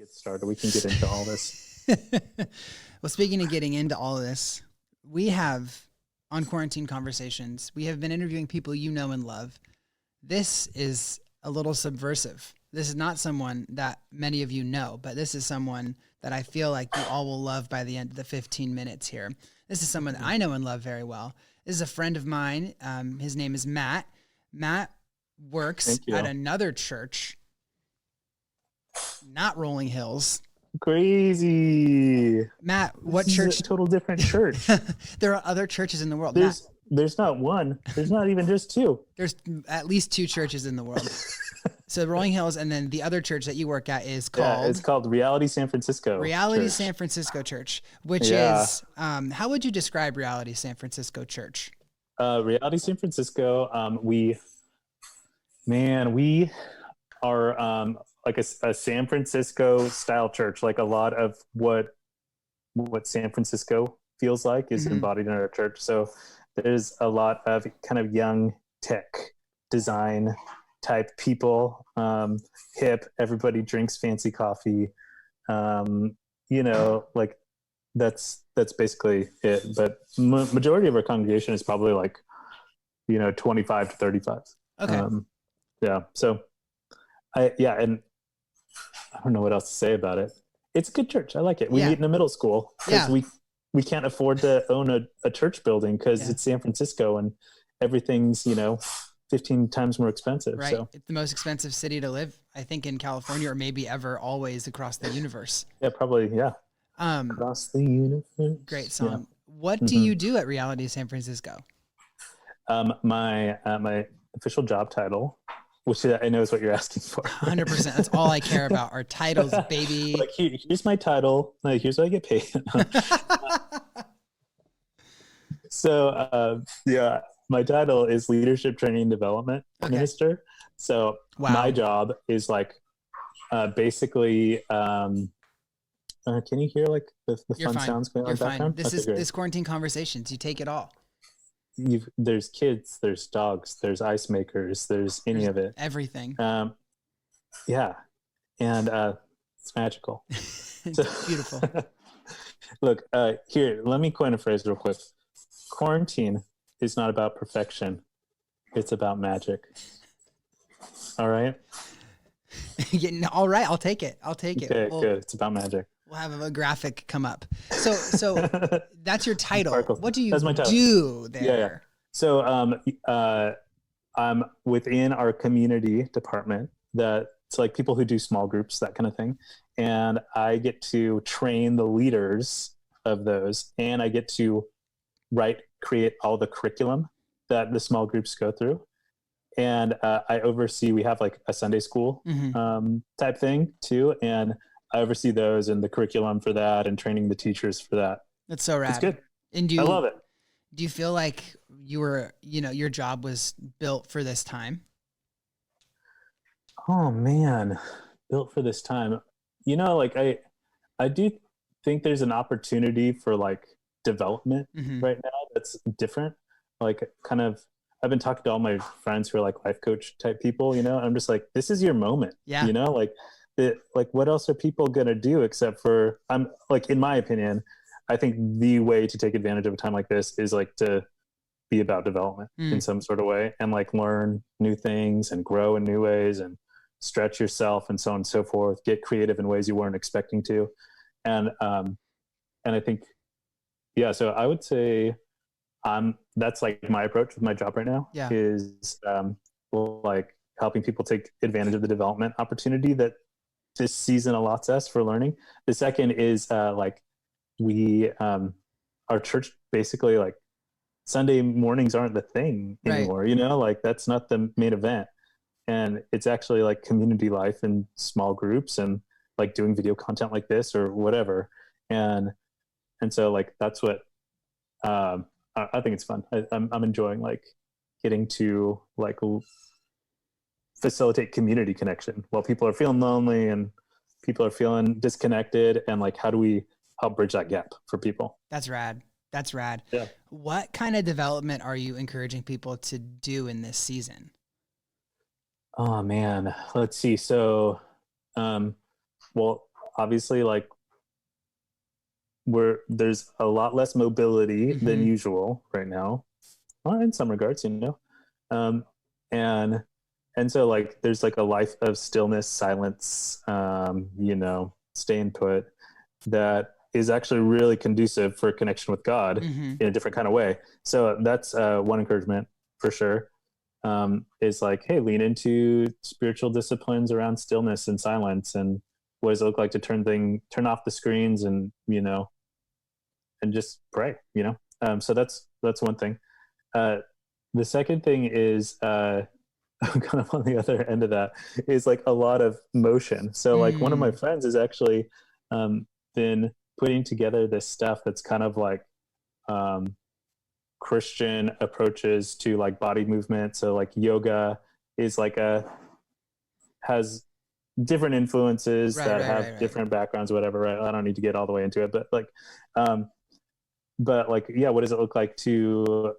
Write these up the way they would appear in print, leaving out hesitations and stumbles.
get started. We can get into all this. Well, speaking of getting into all of this, we have on Quarantine Conversations, we have been interviewing people you know and love. This is a little subversive. This is not someone that many of you know, but this is someone that I feel like you all will love by the end of the 15 minutes here. This is someone that I know and love very well. This is a friend of mine. His name is Matt. Matt works at another church, not Rolling Hills. Crazy. Matt, what This church? is a total different church. There are other churches in the world. There's not one. There's not even just two. There's at least two churches in the world. So Rolling Hills, and then the other church that you work at is called... Yeah, it's called Reality San Francisco Reality Church. San Francisco Church, which is... how would you describe Reality San Francisco Church? Reality San Francisco, we are like a San Francisco style church. Like a lot of what San Francisco feels like is embodied in our church. So there's a lot of kind of young tech design type people, hip, everybody drinks fancy coffee. Like that's basically it. But majority of our congregation is probably like, 25 to 35. Okay. So and I don't know what else to say about it. It's a good church. I like it. We meet in a middle school because we can't afford to own a church building because it's San Francisco and everything's, 15 times more expensive. Right. So. It's the most expensive city to live, I think, in California, or maybe ever, always across the universe. Yeah, probably. Yeah. Across the universe. Great song. Yeah. What do you do at Reality San Francisco? My official job title, which I know is what you're asking for. 100%. That's all I care about are titles, baby. Like, here's my title. Here's what I get paid. So, my title is Leadership Training and Development Minister. So my job is like basically, can you hear like the fun sounds going on in the background? This is Quarantine Conversations. You take it all. There's kids, there's dogs, there's ice makers, there's of it. Everything. Yeah. And it's magical. It's beautiful. Look, here, let me coin a phrase real quick. Quarantine is not about perfection. It's about magic. All right? All right, I'll take it. Okay, good. It's about magic. We'll have a graphic come up. So that's your title. Sparkles. What do you That's my title. do there? Yeah. So I'm within our community department it's like people who do small groups, that kind of thing. And I get to train the leaders of those, and I get to create all the curriculum that the small groups go through. And I oversee, we have like a Sunday school type thing too. And I oversee those and the curriculum for that and training the teachers for that. That's so rad. It's good. And I love it. Do you feel like your job was built for this time? Oh man, built for this time. Like I do think there's an opportunity for like development right now that's different. Like kind of, I've been talking to all my friends who are like life coach type people, and I'm just like, this is your moment. Yeah. Like what else are people going to do except for, I'm like, in my opinion, I think the way to take advantage of a time like this is like to be about development in some sort of way and like learn new things and grow in new ways and stretch yourself and so on and so forth, get creative in ways you weren't expecting to. And I think, so I would say that's like my approach with my job right now is like helping people take advantage of the development opportunity that this season allots us for learning. The second is like our church basically like Sunday mornings aren't the thing anymore, like that's not the main event. And it's actually like community life in small groups and like doing video content like this or whatever. And so like, that's what I think it's fun. I'm enjoying like getting to like facilitate community connection while people are feeling lonely and people are feeling disconnected. And like, how do we help bridge that gap for people? That's rad. Yeah. What kind of development are you encouraging people to do in this season? Oh man, let's see. So, well, obviously like there's a lot less mobility than usual right now, well, in some regards, um, and so like there's like a life of stillness, silence, staying put, that is actually really conducive for connection with God in a different kind of way. So that's one encouragement for sure. Is like, hey, lean into spiritual disciplines around stillness and silence, and what does it look like to turn off the screens, and and just pray. So that's one thing. The second thing is kind of on the other end of that is like a lot of motion. So like one of my friends has actually been putting together this stuff that's kind of like Christian approaches to like body movement. So like yoga is like has different influences that have different backgrounds, whatever, right? I don't need to get all the way into it, but like yeah, what does it look like to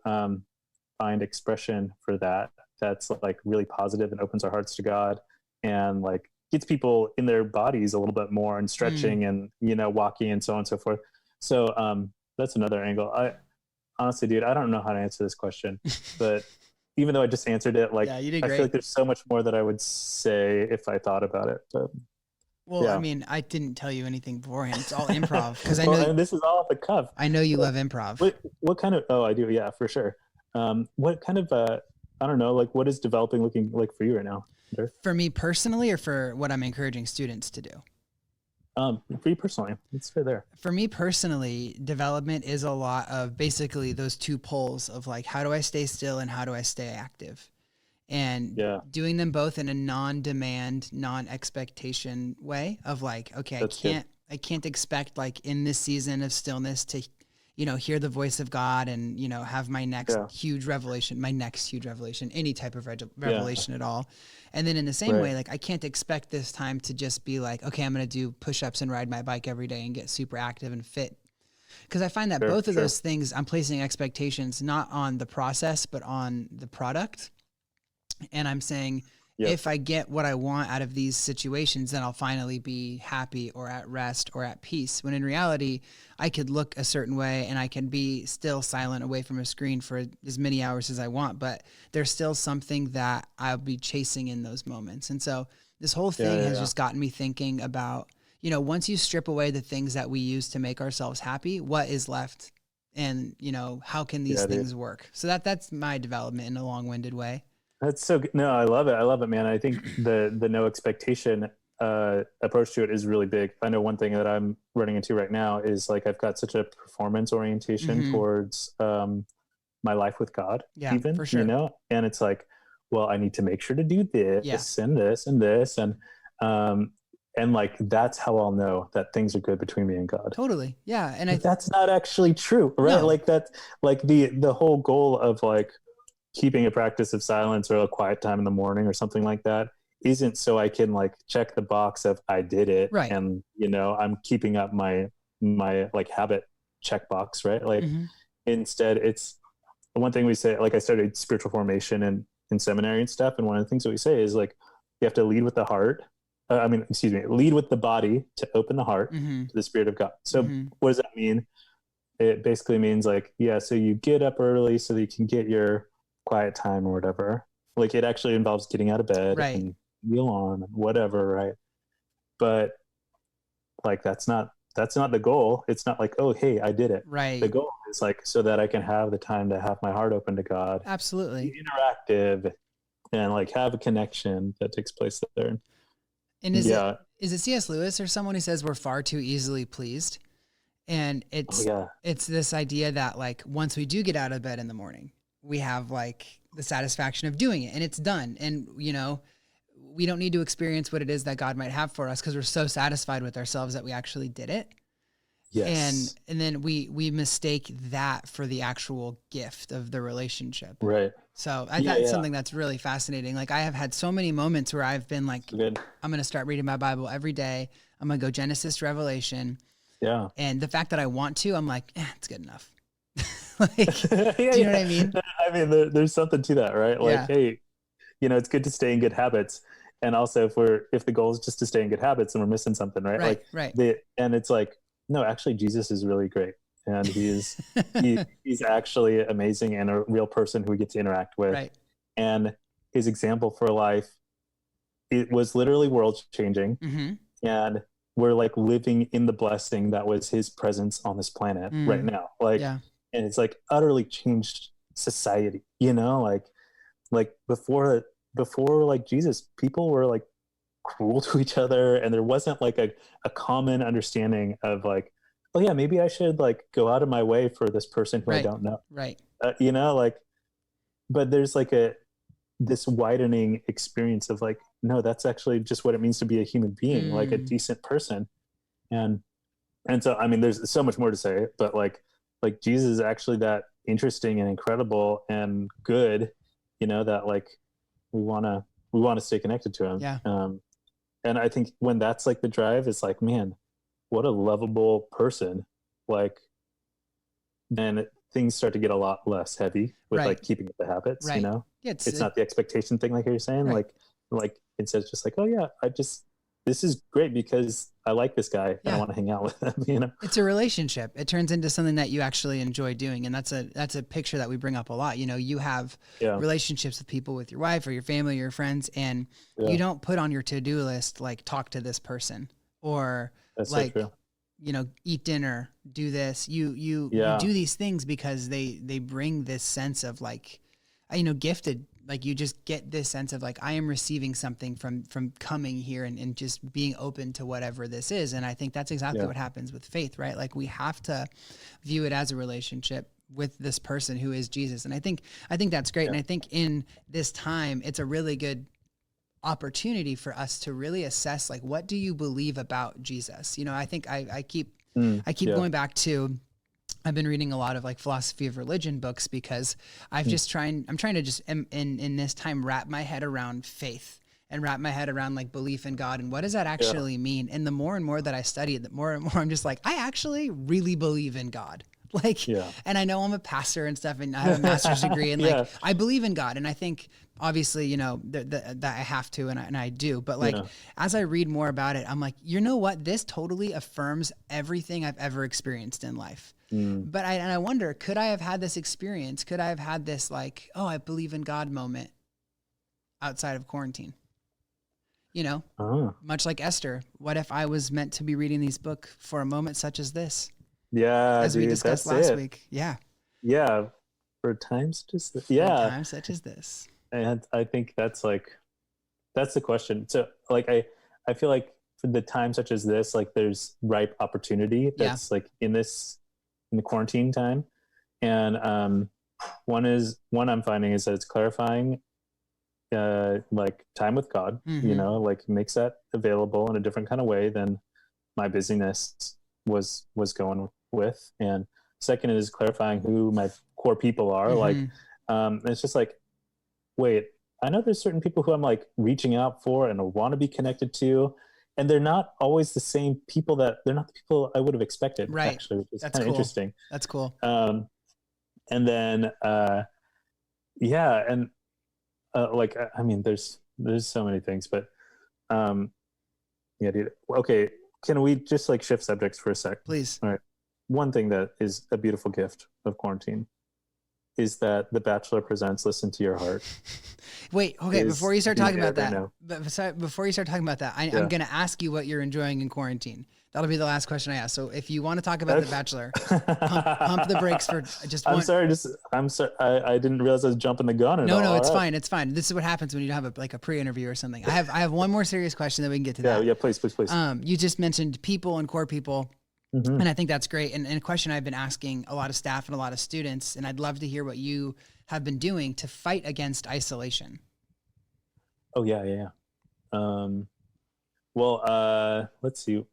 find expression for that that's like really positive and opens our hearts to God, and like gets people in their bodies a little bit more, and stretching and walking and so on and so forth. So that's another angle. I honestly, dude, I don't know how to answer this question, but even though I just answered it, like, you did great. I feel like there's so much more that I would say if I thought about it. But well, yeah. I mean, I didn't tell you anything beforehand. It's all improv, because I know and this is all off the cuff. I know you love improv. What kind of? Oh, I do. Yeah, for sure. What kind of? I don't know. Like, what is developing looking like for you right now? For me personally, or for what I'm encouraging students to do? For you personally, it's fair there. For me personally, development is a lot of basically those two poles of like, how do I stay still and how do I stay active? And doing them both in a non-demand, non-expectation way of like, okay, I can't expect like in this season of stillness to, hear the voice of God and, have my next huge revelation, any type of revelation at all. And then in the same way, like I can't expect this time to just be like, okay, I'm going to do push-ups and ride my bike every day and get super active and fit. Because I find that both of those things, I'm placing expectations not on the process, but on the product. And I'm saying, if I get what I want out of these situations, then I'll finally be happy or at rest or at peace. When in reality, I could look a certain way and I can be still silent away from a screen for as many hours as I want, but there's still something that I'll be chasing in those moments. And so this whole thing has just gotten me thinking about, once you strip away the things that we use to make ourselves happy, what is left? And, how can these things work? So that's my development in a long-winded way. That's so good. No, I love it, man. I think the no expectation approach to it is really big. I know one thing that I'm running into right now is like I've got such a performance orientation towards my life with God, even, for sure. And it's like, well, I need to make sure to do this and this and this, and like that's how I'll know that things are good between me and God. Totally, yeah. And that's not actually true, right? No. Like that's like the whole goal of like keeping a practice of silence or a quiet time in the morning or something like that isn't so I can like check the box of I did it, right? And I'm keeping up my like habit checkbox, right? Like instead, it's one thing we say. Like I studied spiritual formation in seminary and stuff, and one of the things that we say is like you have to lead with the heart. Lead with the body to open the heart to the Spirit of God. So what does that mean? It basically means like so you get up early so that you can get your quiet time or whatever. Like it actually involves getting out of bed and the alarm and whatever, right? But like that's not the goal. It's not like, oh hey, I did it. Right. The goal is like so that I can have the time to have my heart open to God. Absolutely. Be interactive and like have a connection that takes place there. And is it C.S. Lewis or someone who says we're far too easily pleased? And it's this idea that like once we do get out of bed in the morning, we have like the satisfaction of doing it and it's done. And, we don't need to experience what it is that God might have for us because we're so satisfied with ourselves that we actually did it. Yes. And then we mistake that for the actual gift of the relationship. Right. So that's something that's really fascinating. Like I have had so many moments where I've been like, I'm going to start reading my Bible every day. I'm going to go Genesis to Revelation. Yeah. And the fact that I want to, I'm like, it's good enough. Like, do you know what I mean? I mean, there's something to that, right? Like, hey, it's good to stay in good habits. and also if the goal is just to stay in good habits, then we're missing something, right? Right, Like right. and it's like, no, actually Jesus is really great, and he's actually amazing and a real person who we get to interact with. Right. And his example for life, it was literally world changing. Mm-hmm. And we're like living in the blessing that was his presence on this planet right now. Like, Yeah. and it's like utterly changed society, you know, like before like Jesus, people were like cruel to each other, and there wasn't like a common understanding of like, oh yeah, maybe I should like go out of my way for this person who I don't know. Right. You know, like, but there's like this widening experience of like, no, that's actually just what it means to be a human being, like a decent person. And so, I mean, there's so much more to say, but like Jesus is actually that interesting and incredible and good, you know, that like we want to stay connected to him. Yeah. And I think when that's like the drive, it's like, man, what a lovable person. Like, then things start to get a lot less heavy with like keeping with the habits, you know? It's not the expectation thing, like you're saying, like it's just like, oh yeah, this is great because I like this guy and I want to hang out with him, you know? It's a relationship. It turns into something that you actually enjoy doing. And that's a picture that we bring up a lot. You know, you have relationships with people, with your wife or your family, or your friends, and you don't put on your to-do list, like talk to this person or that's like, so true. You know, eat dinner, do this. You do these things because they bring this sense of like, you know, gifted. Like you just get this sense of like, I am receiving something from coming here and just being open to whatever this is. And I think that's exactly what happens with faith, right? Like we have to view it as a relationship with this person who is Jesus. And I think that's great. And I think in this time, it's a really good opportunity for us to really assess, like, what do you believe about Jesus? You know, I think I keep going back to, I've been reading a lot of like philosophy of religion books because I'm trying to just in this time wrap my head around faith and wrap my head around like belief in God and what does that actually mean? And the more and more that I study it, the more and more I'm just like, I actually really believe in God. Like, and I know I'm a pastor and stuff and I have a master's degree and like, I believe in God. And I think obviously, you know, that I have to, and I do, but like, as I read more about it, I'm like, you know what, this totally affirms everything I've ever experienced in life. But I wonder, could I have had this experience? Could I have had this like, oh, I believe in God moment outside of quarantine? You know, much like Esther, what if I was meant to be reading these books for a moment such as this? Yeah, as we discussed last week. Yeah. Yeah. For times just for times such as this. And I think that's the question. So like, I feel like for the time such as this, like there's ripe opportunity that's like in the quarantine time. And one I'm finding is that it's clarifying like time with God, you know, like makes that available in a different kind of way than my busyness was going with. And second is clarifying who my core people are. Like it's just like, wait, I know there's certain people who I'm like reaching out for and I want to be connected to, and they're not always the same people they're not the people I would have expected, actually, which is kind of interesting. That's cool. And then and like, I mean, there's so many things, but dude. Okay, can we just like shift subjects for a sec? Please. All right. One thing that is a beautiful gift of quarantine is that The Bachelor presents Listen to Your Heart. Wait, okay, before you start talking about that, before you start talking about that, I'm going to ask you what you're enjoying in quarantine. That'll be the last question I ask. So if you want to talk about The Bachelor, pump the brakes for just one. I'm sorry. I didn't realize I was jumping the gun. No, it's fine. It's fine. This is what happens when you have a pre-interview or something. I have one more serious question that we can get to that. Yeah, please. You just mentioned people and core people. And I think that's great. And a question I've been asking a lot of staff and a lot of students, and I'd love to hear what you have been doing to fight against isolation. Oh, yeah. Well, let's see.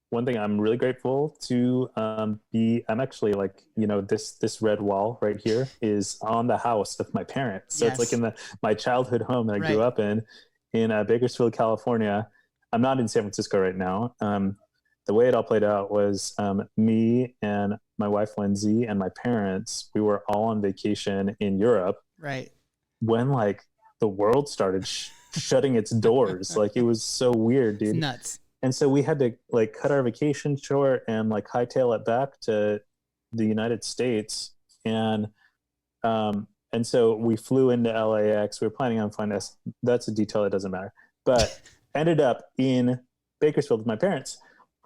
One thing I'm really grateful to I'm actually like, you know, this red wall right here is on the house of my parents. So it's like in my childhood home that I grew up in Bakersfield, California. I'm not in San Francisco right now. The way it all played out was me and my wife, Lindsay, and my parents, we were all on vacation in Europe. Right. When like the world started shutting its doors. Like it was so weird, It's dude. nuts. And so we had to like cut our vacation short and like hightail it back to the United States. And so we flew into LAX. We were planning on flying this. That's a detail that doesn't matter. But ended up in Bakersfield with my parents.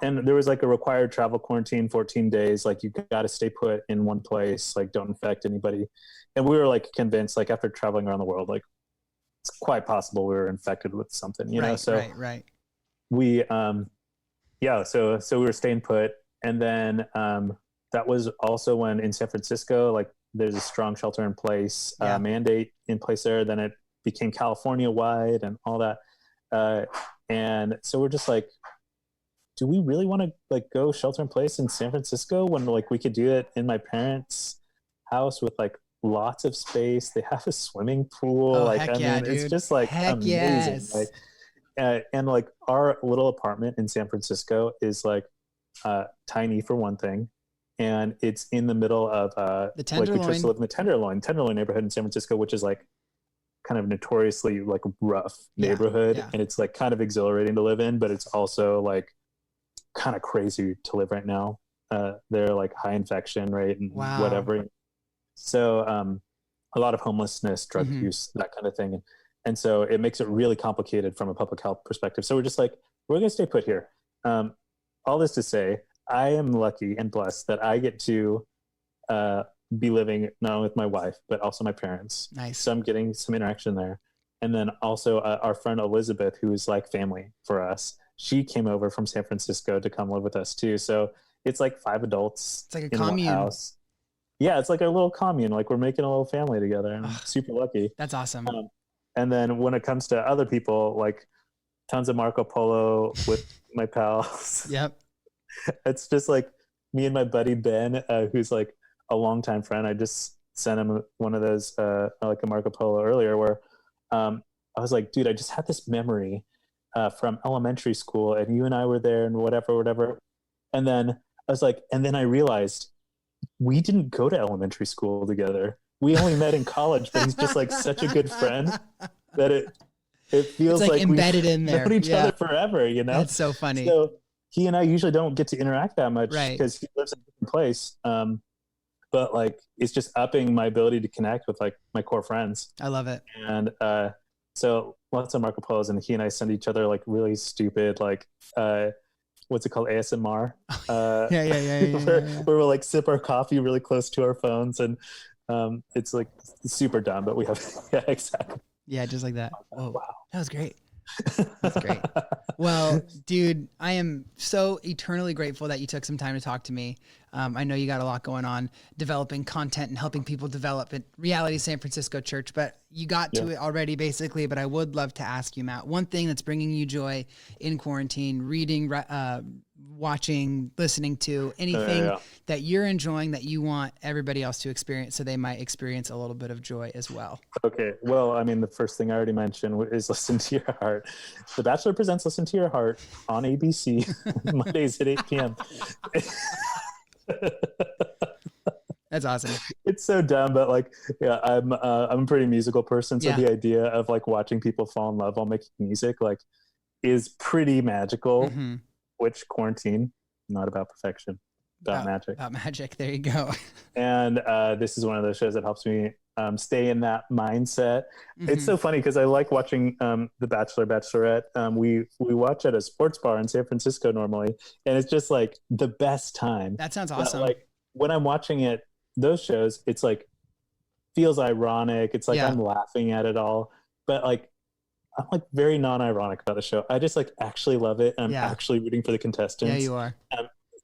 And there was like a required travel quarantine, 14 days. Like you got to stay put in one place, like don't infect anybody. And we were like convinced, like after traveling around the world, like it's quite possible we were infected with something, you know? So right. we, so we were staying put. And then that was also when in San Francisco, like there's a strong shelter in place mandate in place there. Then it became California wide and all that. And so we're just like, do we really want to like go shelter in place in San Francisco when like we could do it in my parents' house with like lots of space? They have a swimming pool. Oh, Like, heck dude. It's just like amazing. Yes. Like, and like our little apartment in San Francisco is like tiny for one thing. And it's in the middle of the Tenderloin. Like we chose to live in the Tenderloin neighborhood in San Francisco, which is like kind of notoriously like rough neighborhood. And it's like kind of exhilarating to live in, but it's also like kind of crazy to live right now. They're like high infection rate and whatever. So a lot of homelessness, drug use, that kind of thing. And so it makes it really complicated from a public health perspective. So we're just like, we're going to stay put here. All this to say, I am lucky and blessed that I get to be living not only with my wife, but also my parents. Nice. So I'm getting some interaction there. And then also our friend Elizabeth, who is like family for us, she came over from San Francisco to come live with us too. So it's like 5 adults. It's like a commune. House. Yeah, it's like a little commune. Like we're making a little family together, and I'm super lucky. That's awesome. And then when it comes to other people, like tons of Marco Polo with my pals. Yep. It's just like me and my buddy Ben, who's like a longtime friend. I just sent him one of those, like a Marco Polo earlier, where I was like, dude, I just had this memory from elementary school, and you and I were there, and whatever. And then I was like, and then I realized we didn't go to elementary school together. We only met in college, but he's just like such a good friend that it feels it's like embedded we've in there. known each other forever, you know? That's so funny. So he and I usually don't get to interact that much because he lives in a different place. But like, it's just upping my ability to connect with like my core friends. I love it. And so lots of Marco Polos, and he and I send each other like really stupid, like, what's it called? ASMR. Where we'll like sip our coffee really close to our phones, and it's like super dumb, but we have, exactly. Yeah, just like that. Oh, wow. That was great. That's great. Well, dude, I am so eternally grateful that you took some time to talk to me. I know you got a lot going on, developing content and helping people develop at Reality San Francisco Church, but you got to it already basically. But I would love to ask you, Matt, one thing that's bringing you joy in quarantine, reading, watching, listening to, anything that you're enjoying that you want everybody else to experience so they might experience a little bit of joy as well. Okay. Well, I mean, the first thing I already mentioned is Listen to Your Heart. The Bachelor presents Listen to Your Heart on ABC Mondays at 8 p.m. That's awesome. It's so dumb, but like, I'm a pretty musical person, so the idea of like watching people fall in love while making music like is pretty magical. Which quarantine, not about perfection, about magic. About magic. There you go. And this is one of those shows that helps me stay in that mindset. It's so funny because I like watching The Bachelor, Bachelorette. We watch at a sports bar in San Francisco normally, and it's just like the best time. That sounds awesome. But, like when I'm watching it, those shows, it's like feels ironic. It's like I'm laughing at it all, but like I'm like very non-ironic about the show. I just like actually love it. I'm actually rooting for the contestants. Yeah, you are.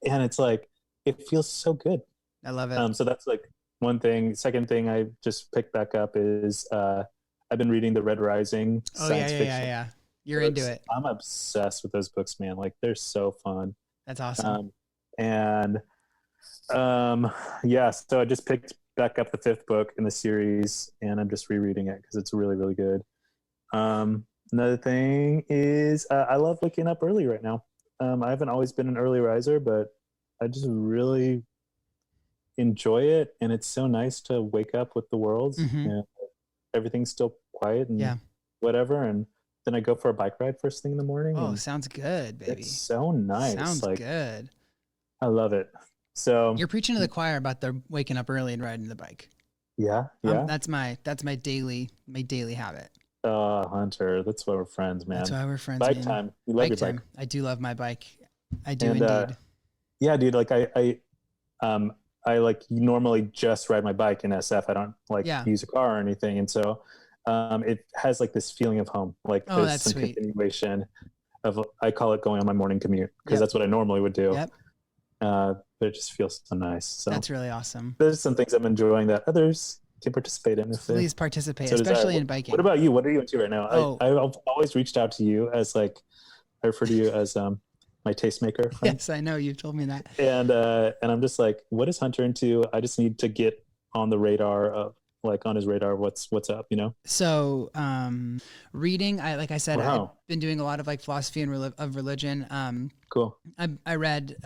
And it's like it feels so good. I love it. So that's like one thing. Second thing I just picked back up is I've been reading the Red Rising science fiction. Yeah. You're into it. I'm obsessed with those books, man. Like they're so fun. That's awesome. So I just picked back up the 5th book in the series, and I'm just rereading it because it's really, really good. Another thing is I love waking up early right now. I haven't always been an early riser, but I just really enjoy it, and it's so nice to wake up with the world and everything's still quiet and whatever, and then I go for a bike ride first thing in the morning. Oh, and sounds good, baby. it's so nice. Sounds like good. I love it. So You're preaching to the choir about the waking up early and riding the bike. yeah. That's my daily habit. Hunter, that's why we're friends, man. That's why we're friends. Bike man. time. You love Bike your time. bike. I do love my bike. I do And, indeed. Yeah, dude. Like I like normally just ride my bike in SF. I don't like use a car or anything. And so it has like this feeling of home. Like there's that's some sweet. continuation of, I call it going on my morning commute because that's what I normally would do. Yep. But it just feels so nice. So that's really awesome. There's some things I'm enjoying that others can participate in. Please participate, especially in biking. What about you? What are you into right now? I've always reached out to you as like, I refer to you as my tastemaker friend. Yes, I know, you've told me that. And I'm just like, what is Hunter into? I just need to get on the radar of like on his radar. What's up, you know? So reading, like I said, I've been doing a lot of like philosophy and of religion. Cool. I read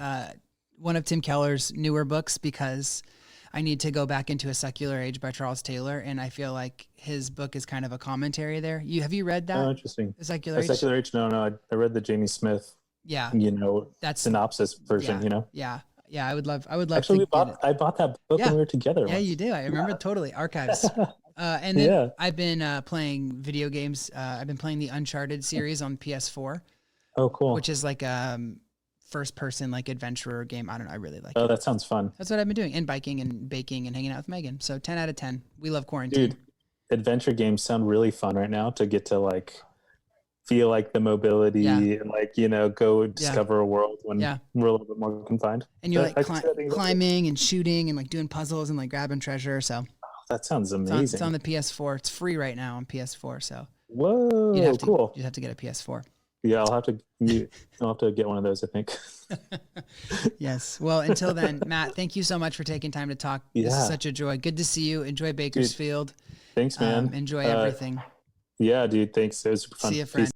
one of Tim Keller's newer books because I need to go back into A Secular Age by Charles Taylor, and I feel like his book is kind of a commentary there. Have you read that? Oh, interesting. A Secular Age? A Secular Age? No. I read the Jamie Smith. Yeah. You know, that's synopsis version. You know. Yeah. I would love. Actually, I bought that book when we were together. Yeah, you do. I remember totally. Archives. And then I've been playing video games. I've been playing the Uncharted series on PS4. Oh, cool. Which is like first person like adventurer game. I don't know. I really like it. Oh, that sounds fun. That's what I've been doing, and biking and baking and hanging out with Megan. So 10 out of 10. We love quarantine. Dude, adventure games sound really fun right now to get to like feel like the mobility and like, you know, go discover a world when we're a little bit more confined. And you're like climbing and shooting and like doing puzzles and like grabbing treasure. So that sounds amazing. It's on the PS4. It's free right now on PS4. So whoa, cool. You'd have to get a PS4. Yeah, I'll have to get one of those, I think. Yes. Well, until then, Matt, thank you so much for taking time to talk. This is such a joy. Good to see you. Enjoy Bakersfield. Dude, thanks, man. Enjoy everything. Yeah, dude. Thanks. It was super fun. See you, friend.